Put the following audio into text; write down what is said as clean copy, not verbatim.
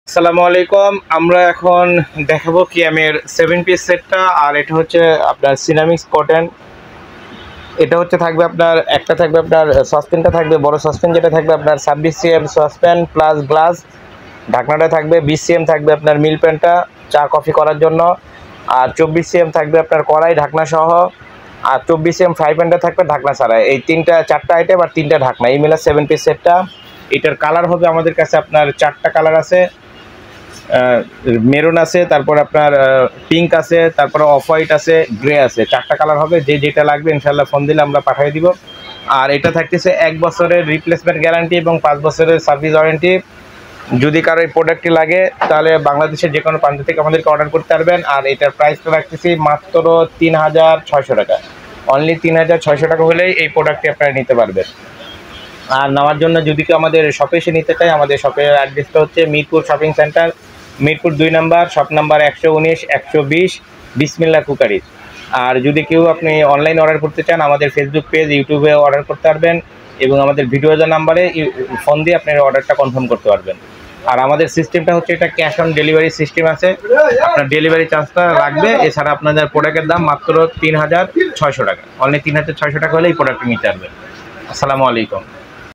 আসসালামু আলাইকুম। আমরা এখন দেখাবো কিয়ামের 7 পিস সেটটা। আর এটা হচ্ছে আপনার সিরামিক্স কটন। এটা হচ্ছে থাকবে আপনার একটা থাকবে আপনার সসপ্যানটা থাকবে বড় সসপ্যান, যেটা থাকবে আপনার 26 সিএম সসপ্যান প্লাস গ্লাস। ঢাকনাটা থাকবে 20 সিএম থাকবে আপনার মিল প্যানটা চা কফি করার জন্য। আর 24 সিএম থাকবে আপনার কড়াই ঢাকনা সহ। আর 24 সিএম ফ্রাই প্যানটা থাকবে ঢাকনা ছাড়া। এই চারটা আইটেম আর 3টা ঢাকনা, এই মিলে 7 পিস সেটটা। এটার কালার হবে আমাদের কাছে আপনার 4টা কালার আছে। মেরুন আছে, তারপর আপনার পিঙ্ক আছে, তারপরে অফ হোয়াইট আছে, গ্রে আছে। 4টা কালার হবে, যেটা লাগবে ইনশাল্লাহ ফোন দিলে আমরা পাঠিয়ে দিব। আর এটা থাকতেছে 1 বছরের রিপ্লেসমেন্ট গ্যারান্টি এবং 5 বছরের সার্ভিস ওয়ারেন্টি। যদি কারো এই প্রোডাক্টটি লাগে তাহলে বাংলাদেশের যে কোনো প্রান্ত থেকে আমাদেরকে অর্ডার করতে পারবেন। আর এটার প্রাইসটা রাখতেছি মাত্র 3600 টাকা। অনলি 3600 টাকা হলেই এই প্রোডাক্টটি আপনারা নিতে পারবেন। আর নেওয়ার জন্য যদি কেউ আমাদের শপে এসে নিতে চায়, আমাদের শপের অ্যাড্রেসটা হচ্ছে Mirpur shopping centre, Mirpur 2 number, shop number 119 120 বিসমিল্লাহ কুকারিজ। আর যদি কেউ আপনি অনলাইন অর্ডার করতে চান, আমাদের ফেসবুক পেজ, ইউটিউবে অর্ডার করতে পারবেন এবং আমাদের ভিডিওর নাম্বারে ফোন দিয়ে আপনার অর্ডারটা কনফার্ম করতে পারবেন। আর আমাদের সিস্টেমটা হচ্ছে এটা ক্যাশ অন ডেলিভারি সিস্টেম আছে। আপনার ডেলিভারি চার্জটা লাগবে, এছাড়া আপনাদের প্রোডাক্টের দাম মাত্র 3600 টাকা। অনলি 3600 টাকা হলে এই প্রোডাক্টটা নিতে পারবেন। আসসালামু আলাইকুম।